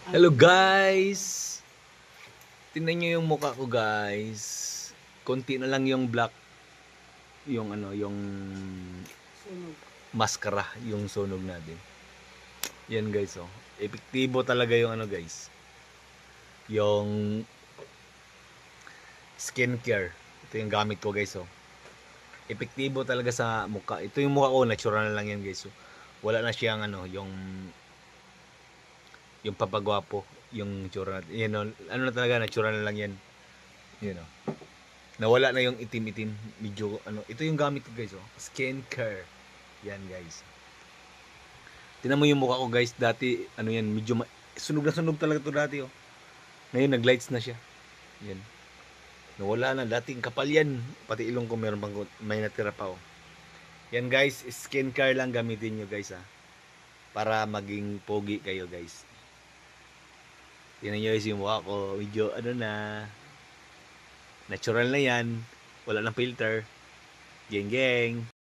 Hello guys! Tingnan nyo yung mukha ko guys. Konti na lang yung black. Yung ano, yung Sunog. maskara, yung sunog natin. Yan guys oh. Epektibo talaga yung ano guys. Yung skincare. Ito yung gamit ko guys oh. Epektibo talaga sa mukha. Ito yung mukha ko, natural na lang yan guys. So, wala na siyang ano, yung papagwapo, yung tsura natin. Yan, ano na talaga, natural na lang yan. Yun oh. Nawala na yung itim-itim. Medyo ano, ito yung gamit ko guys oh. Skin care. Yan guys. Tingnan mo yung mukha ko guys. Dati ano yan, medyo sunog na sunog talaga to dati oh. Ngayon nag-lights na siya. Yan. Nawala na, dating kapal yan. Pati ilong ko meron pang may natira pa oh. Yan guys, skin care lang gamitin nyo guys ah. Para maging pogi kayo guys. Tingnan nyo guys yung mukha ko. Medyo ano na. Natural na yan. Wala nang filter. Geng geng.